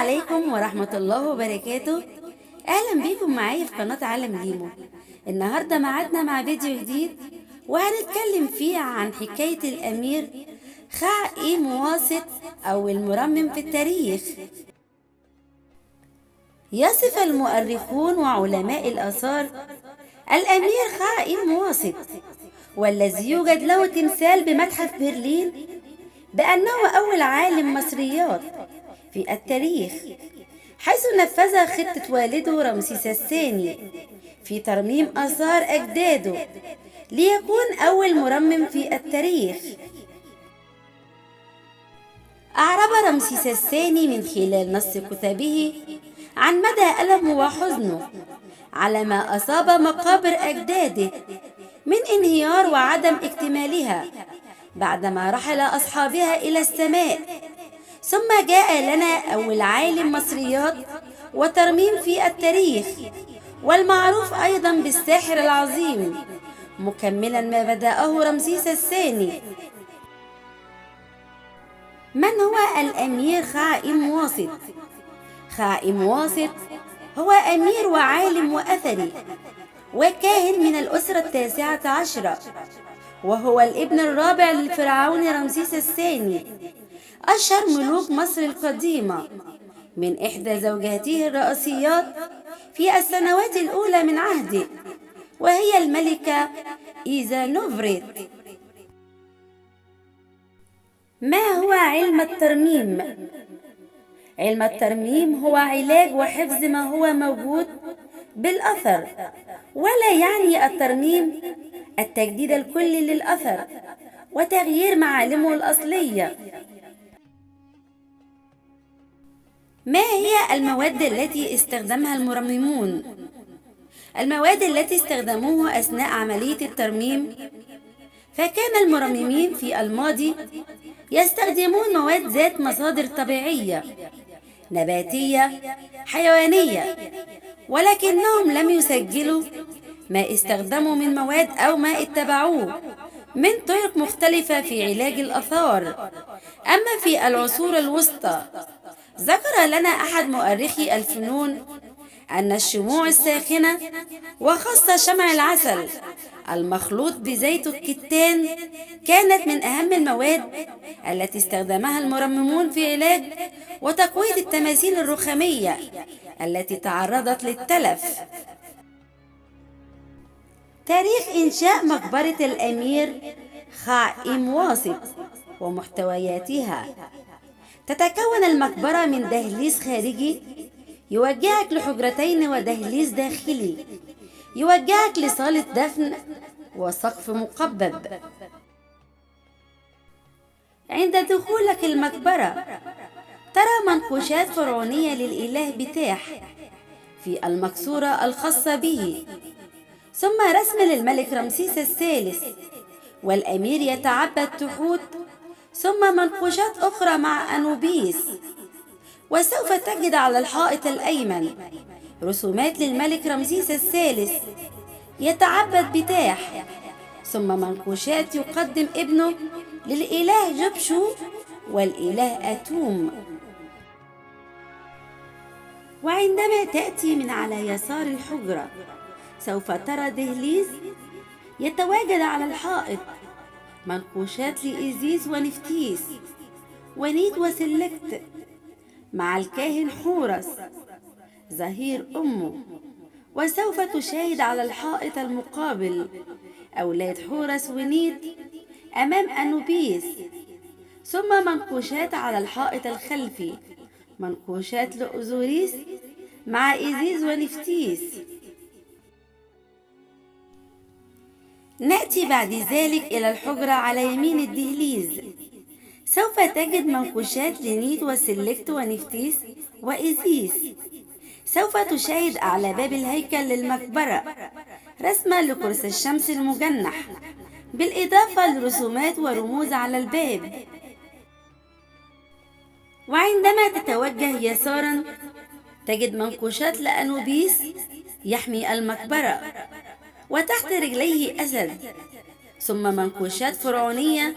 عليكم ورحمة الله وبركاته. أهلا بيكم معايا في قناة عالم ليمو. النهاردة معادنا مع فيديو جديد وهنتكلم فيه عن حكاية الأمير خاء مواسط أو المرمم في التاريخ. يصف المؤرخون وعلماء الآثار الأمير خاء مواسط، والذي يوجد له تمثال بمتحف برلين، بأنه أول عالم مصريات في التاريخ، حيث نفذ خطة والده رمسيس الثاني في ترميم آثار أجداده ليكون أول مرمم في التاريخ. أعرب رمسيس الثاني من خلال نص كتبه عن مدى ألمه وحزنه على ما أصاب مقابر أجداده من انهيار وعدم اكتمالها بعدما رحل أصحابها إلى السماء. ثم جاء لنا أول عالم مصريات وترميم في التاريخ، والمعروف أيضا بالساحر العظيم، مكملا ما بدأه رمسيس الثاني. من هو الأمير خاء مواسط؟ خاء مواسط هو أمير وعالم وأثري وكاهن من الأسرة التاسعة عشرة، وهو الابن الرابع للفرعون رمسيس الثاني، أشهر ملوك مصر القديمة، من إحدى زوجاته الرئيسيات في السنوات الأولى من عهده، وهي الملكة إيزانوفريت. ما هو علم الترميم؟ علم الترميم هو علاج وحفظ ما هو موجود بالأثر، ولا يعني الترميم التجديد الكلي للأثر وتغيير معالمه الأصلية. ما هي المواد التي استخدمها المرممون؟ المواد التي استخدموها أثناء عملية الترميم، فكان المرممين في الماضي يستخدمون مواد ذات مصادر طبيعية، نباتية، حيوانية، ولكنهم لم يسجلوا ما استخدموا من مواد أو ما اتبعوه من طرق مختلفة في علاج الآثار. أما في العصور الوسطى، ذكر لنا أحد مؤرخي الفنون أن الشموع الساخنة، وخاصة شمع العسل المخلوط بزيت الكتان، كانت من أهم المواد التي استخدمها المرممون في علاج وتقوية التماثيل الرخامية التي تعرضت للتلف. تاريخ إنشاء مقبرة الأمير خاء مواسط ومحتوياتها. تتكون المقبرة من دهليز خارجي يوجهك لحجرتين ودهليز داخلي يوجهك لصالة دفن وسقف مقبب. عند دخولك المقبرة ترى منقوشات فرعونية للإله بتاح في المقصورة الخاصة به، ثم رسم للملك رمسيس الثالث، والأمير يتعبد تحوت، ثم منقوشات أخرى مع أنوبيس. وسوف تجد على الحائط الأيمن رسومات للملك رمسيس الثالث يتعبد بتاح، ثم منقوشات يقدم ابنه للإله جبشو والإله أتوم. وعندما تأتي من على يسار الحجرة سوف ترى دهليز يتواجد على الحائط منقوشات لإيزيس ونفتيس ونيت وسلكت مع الكاهن حورس ظهير أمه. وسوف تشاهد على الحائط المقابل أولاد حورس ونيت أمام أنوبيس، ثم منقوشات على الحائط الخلفي، منقوشات لأوزوريس مع إيزيس ونفتيس. نأتي بعد ذلك إلى الحجرة على يمين الدهليز، سوف تجد منقوشات لنيت وسلكت ونفتيس وإيزيس. سوف تشاهد أعلى باب الهيكل للمقبرة رسمة لقرص الشمس المجنح، بالإضافة لرسومات ورموز على الباب. وعندما تتوجه يسارا تجد منقوشات لأنوبيس يحمي المقبرة وتحت رجليه أسد، ثم منقوشات فرعونية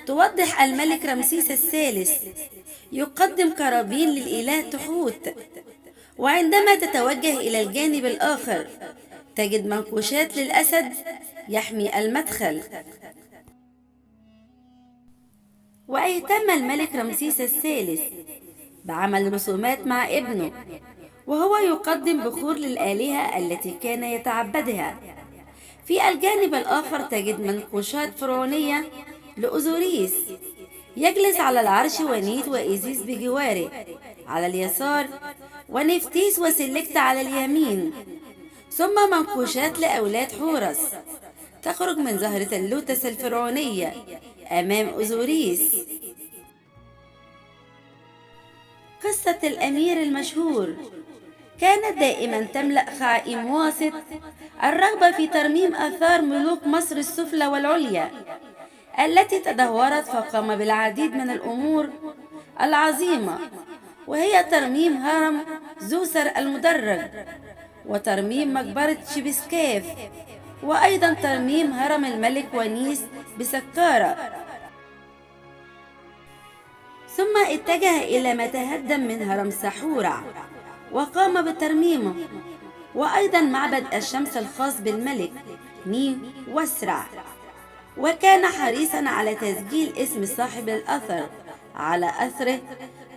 توضح الملك رمسيس الثالث يقدم قرابين للإله تحوت. وعندما تتوجه إلى الجانب الآخر تجد منقوشات للأسد يحمي المدخل. واهتم الملك رمسيس الثالث بعمل رسومات مع ابنه، وهو يقدم بخور للآلهة التي كان يتعبدها. في الجانب الآخر تجد منقوشات فرعونية لأوزوريس يجلس على العرش، ونيت وإيزيس بجواره على اليسار، ونفتيس وسلكت على اليمين. ثم منقوشات لأولاد حورس تخرج من زهرة اللوتس الفرعونية أمام أوزوريس. قصة الأمير المشهور. كانت دائما تملأ خائم واسط الرغبة في ترميم آثار ملوك مصر السفلى والعليا التي تدهورت، فقام بالعديد من الأمور العظيمة، وهي ترميم هرم زوسر المدرج، وترميم مقبرة شبسكاف، وأيضا ترميم هرم الملك ونيس بسكارة. ثم اتجه إلى ما تهدم من هرم سحورع وقام بترميمه، وأيضا معبد الشمس الخاص بالملك ني وسرع، وكان حريصا على تسجيل اسم صاحب الأثر على أثره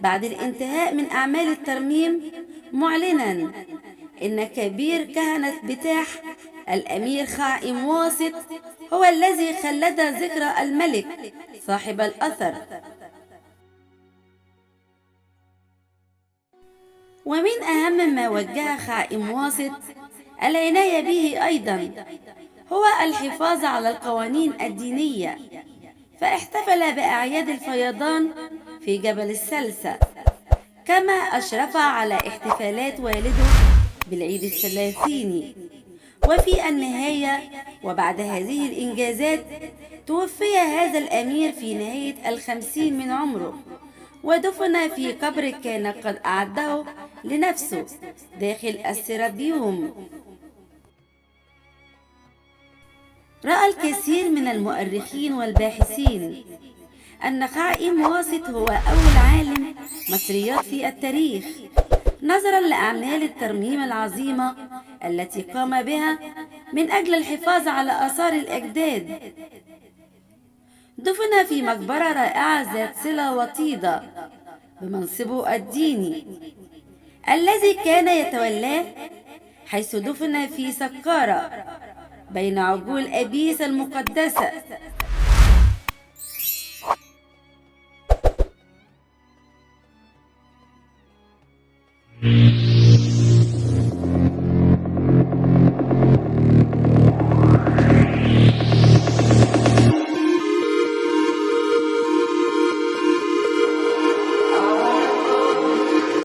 بعد الانتهاء من أعمال الترميم، معلنا إن كبير كهنة بتاح الأمير خائم واسط هو الذي خلد ذكرى الملك صاحب الأثر. ومن أهم ما وجه خائم واسط العناية به أيضا هو الحفاظ على القوانين الدينية، فاحتفل بأعياد الفيضان في جبل السلسة، كما أشرف على احتفالات والده بالعيد الثلاثيني. وفي النهاية وبعد هذه الإنجازات توفي هذا الأمير في نهاية 50 من عمره، ودفن في قبر كان قد أعده لنفسه داخل السيرابيوم. رأى الكثير من المؤرخين والباحثين أن خائم واسط هو أول عالم مصريات في التاريخ، نظرا لأعمال الترميم العظيمة التي قام بها من أجل الحفاظ على آثار الأجداد. دفن في مقبرة رائعة ذات صلة وطيدة بمنصبه الديني الذي كان يتولاه، حيث دفن في سكارة بين عجول أبيس المقدسة